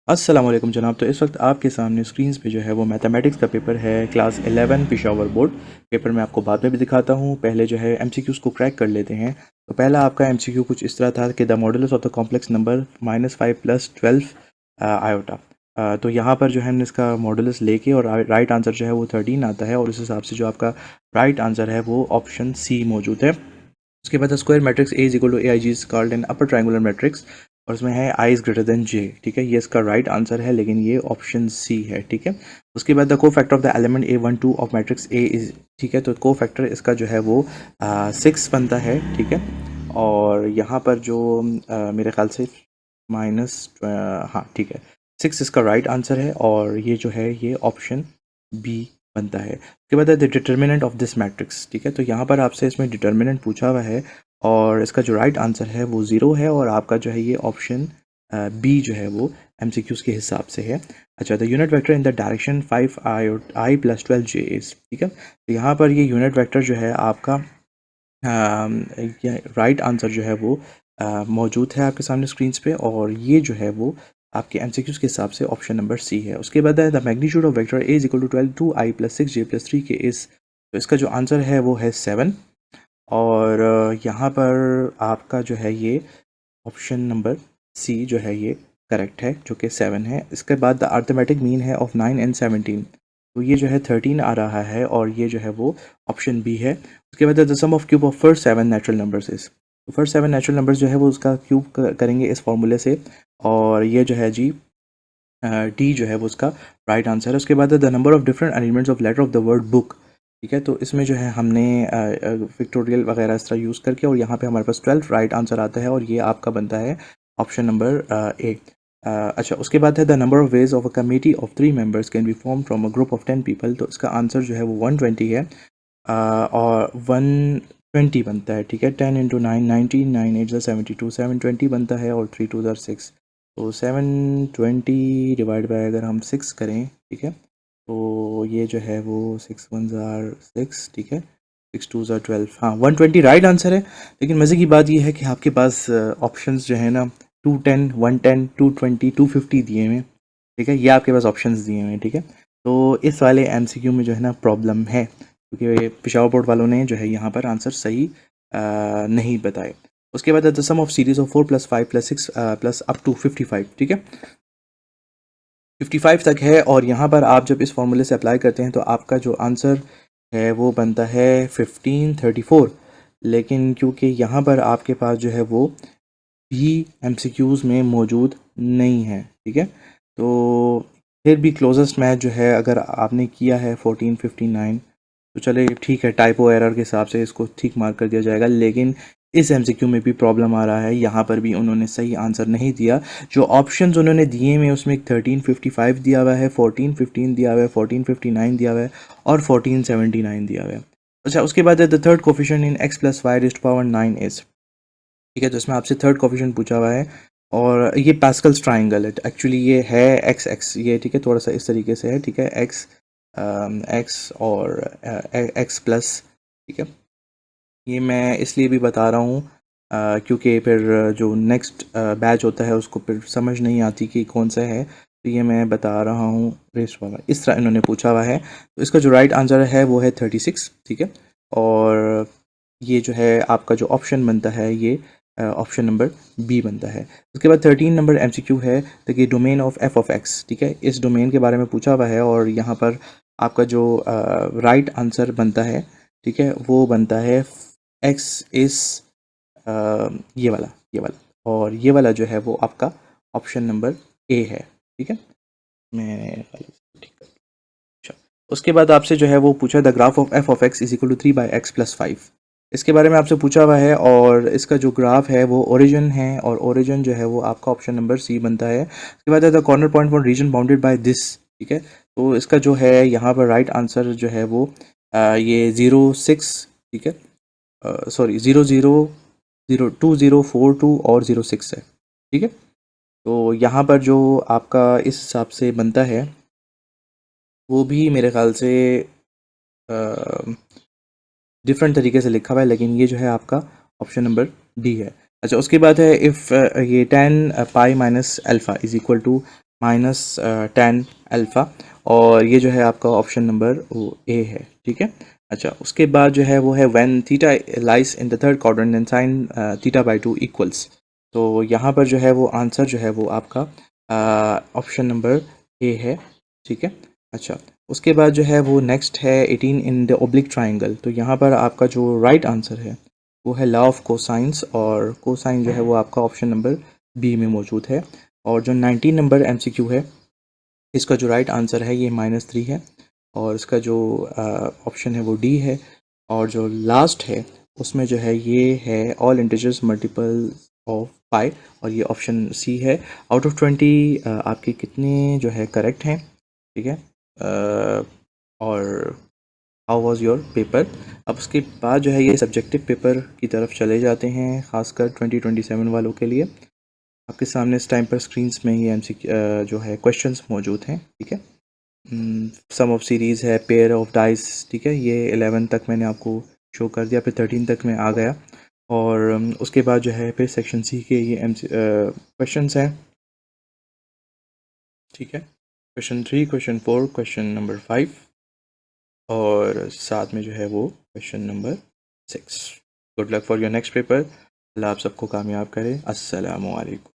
अस्सलाम वालेकुम जनाब। तो इस वक्त आपके सामने स्क्रीन पे जो है वो मैथमेटिक्स का पेपर है, क्लास 11 पिशावर बोर्ड। पेपर मैं आपको बाद में भी दिखाता हूँ, पहले जो है एमसीक्यूज़ को क्रैक कर लेते हैं। तो पहला आपका एमसीक्यू कुछ इस तरह था कि the modulus of the complex number -5 + 12 iota. तो यहाँ पर जो है हमने इसका मॉडुलस लेके और राइट आंसर जो है वो 13 आता है, और उस हिसाब से जो आपका राइट आंसर है वो ऑप्शन सी मौजूद है। उसके बाद square matrix A is equal to A I J is called an upper triangular matrix, और उसमें है I is greater than J. ठीक है, ये इसका राइट आंसर है, लेकिन ये ऑप्शन सी है। ठीक है, उसके बाद द को factor of the element A12 of matrix A is. ठीक है, तो को फैक्टर इसका जो है वो 6 बनता है। ठीक है, और यहाँ पर जो मेरे ख्याल से माइनस, हाँ ठीक है, 6 इसका राइट आंसर है, और ये जो है ये ऑप्शन बी बनता है। उसके बाद the determinant of this matrix. ठीक है, तो यहाँ पर आपसे इसमें डिटर्मिनेंट पूछा हुआ है, और इसका जो राइट आंसर है वो 0 है, और आपका जो है ये ऑप्शन बी जो है वो एमसीक्यूज़ के हिसाब से है। अच्छा, the unit vector in the direction 5i + 12j is. ठीक है, तो यहाँ पर ये यूनिट वेक्टर जो है आपका राइट आंसर जो है वो मौजूद है आपके सामने स्क्रीन पे, और ये जो है वो आपके एमसीक्यूज़ के हिसाब से ऑप्शन नंबर सी है। उसके बाद है the magnitude of vector A is equal to 12 2i + 6j + 3k is. तो इसका जो आंसर है वो है 7, और यहाँ पर आपका जो है ये ऑप्शन नंबर सी जो है ये करेक्ट है, जो कि 7 है। इसके बाद द अर्थमेटिक मीन है ऑफ 9 and 17, तो ये जो है 13 आ रहा है, और ये जो है वो ऑप्शन बी है। उसके बाद the sum of cube of first 7 natural numbers is. तो फर्स्ट 7 नेचुरल नंबर्स जो है वो उसका क्यूब करेंगे इस फॉर्मूले से, और ये जो है जी डी जो है वो उसका राइट आंसर है। उसके बाद the number of different elements of letter of the word book. ठीक है, तो इसमें जो है हमने फिक्टोरियल वगैरह इस तरह यूज़ करके, और यहाँ पे हमारे पास 12 राइट आंसर आता है, और ये आपका बनता है ऑप्शन नंबर ए। अच्छा, उसके बाद है the number of ways of a committee of 3 members can be form from a group of 10 people. तो इसका आंसर जो है वो 120 है, और 120 बनता है। ठीक है, 10 × 9 19, 9 8 72, 720 बनता है, और 3 2 6। तो 720 डिवाइड बाय अगर हम 6 करें, ठीक है, तो ये जो है वो 6 1 6। ठीक है, 6 2 12, हाँ 120 राइट आंसर है। लेकिन मज़े की बात ये है कि आपके पास ऑप्शंस जो है ना 210 110 220 250 दिए हुए हैं। ठीक है, ये आपके पास ऑप्शंस दिए हुए हैं। ठीक है, तो इस वाले एमसीक्यू में जो है ना प्रॉब्लम है, क्योंकि पिशावर बोर्ड वालों ने जो है यहाँ पर आंसर सही नहीं बताए। उसके बाद the sum of series of 4 + 5 + 6 + up to 55। ठीक है, 55 तक है, और यहाँ पर आप जब इस फॉर्मूले से अप्लाई करते हैं तो आपका जो आंसर है वो बनता है 1534। लेकिन क्योंकि यहाँ पर आपके पास जो है वो भी एमसीक्यूज़ में मौजूद नहीं है। ठीक है, तो फिर भी क्लोजेस्ट मैच जो है अगर आपने किया है 1459, तो चले ठीक है, टाइपो एरर के हिसाब से इसको ठीक मार्क कर दिया जाएगा। लेकिन इस एमसीक्यू में भी प्रॉब्लम आ रहा है, यहाँ पर भी उन्होंने सही आंसर नहीं दिया। जो ऑप्शंस उन्होंने दिए हुए उसमें 1355 दिया हुआ है, 1415 दिया हुआ है, 1459 दिया हुआ है, और 1479 दिया हुआ है। अच्छा, उसके बाद the third coefficient in x + y⁻9 is. ठीक है, तो इसमें आपसे थर्ड कोफिशिएंट पूछा हुआ है, और ये पैस्कल्स ट्राइंगल है एक्चुअली, ये है एक्स एक्स, ये ठीक है थोड़ा सा इस तरीके से है। ठीक है, एक्स एक्स और एक्स प्लस। ठीक है, ये मैं इसलिए भी बता रहा हूँ क्योंकि फिर जो नेक्स्ट बैच होता है उसको फिर समझ नहीं आती कि कौन सा है, तो ये मैं बता रहा हूँ रेस्ट वाला। इस तरह इन्होंने पूछा हुआ है, तो इसका जो राइट आंसर है वो है 36। ठीक है, और ये जो है आपका जो ऑप्शन बनता है ये ऑप्शन नंबर बी बनता है। उसके बाद 13 नंबर एमसीक्यू है, देखिए domain of F of x. ठीक है, इस डोमेन के बारे में पूछा हुआ है, और यहाँ पर आपका जो राइट आंसर बनता है, ठीक है, वो बनता है एक्स इस ये वाला, और ये वाला जो है वो आपका ऑप्शन नंबर ए है। ठीक है, मैं ठीक कर, अच्छा, उसके बाद आपसे जो है वो पूछा the graph of F of X is equal to 3/x + 5। इसके बारे में आपसे पूछा हुआ है, और इसका जो ग्राफ है वो ओरिजिन है, और ओरिजिन जो है वो आपका ऑप्शन नंबर सी बनता है। उसके बाद the corner point for reason bounded by this. ठीक है, तो इसका जो है यहाँ पर राइट आंसर जो है वो ये 06। ठीक है, सॉरी 00 02 042 और 06 है। ठीक है, तो यहाँ पर जो आपका इस हिसाब से बनता है वो भी मेरे ख्याल से डिफरेंट तरीके से लिखा हुआ है, लेकिन ये जो है आपका ऑप्शन नंबर डी है। अच्छा, उसके बाद है इफ़ ये 10 pi - alpha is equal to -10 alpha, और ये जो है आपका ऑप्शन नंबर ए है, ठीक है। अच्छा, उसके बाद जो है वो है when theta lies in the third quadrant and sine theta by 2 equals. तो यहाँ पर जो है वो आंसर जो है वो आपका ऑप्शन नंबर ए है, ठीक है। अच्छा, उसके बाद जो है वो नेक्स्ट है 18 इन द ओब्लिक ट्राइंगल। तो यहाँ पर आपका जो राइट आंसर है वो है लॉ ऑफ कोसाइंस, और कोसाइन जो है वो आपका ऑप्शन नंबर बी में मौजूद है। और जो 19 नंबर एमसीक्यू है, इसका जो राइट आंसर है ये -3 है, और इसका जो ऑप्शन है वो डी है। और जो लास्ट है उसमें जो है ये है ऑल इंटीजर्स मल्टीपल ऑफ पाई, और ये ऑप्शन सी है। आउट ऑफ 20 आपके कितने जो है करेक्ट हैं, ठीक है। और हाउ वाज योर पेपर। अब उसके बाद जो है ये सब्जेक्टिव पेपर की तरफ चले जाते हैं, खासकर 2027 वालों के लिए। आपके सामने इस टाइम पर स्क्रीन्स में ये जो है क्वेश्चंस मौजूद हैं, ठीक है। सम ऑफ सीरीज़ है, पेयर ऑफ डाइस, ठीक है। ये 11 तक मैंने आपको शो कर दिया, फिर 13 तक मैं आ गया। और उसके बाद जो है फिर सेक्शन सी के ये क्वेश्चंस हैं, ठीक है। क्वेश्चन 3, क्वेश्चन 4, क्वेश्चन नंबर 5, और साथ में जो है वो question number 6। Good luck for your next paper. अल्लाह आप सबको कामयाब करे। अस्सलामु अलैकुम।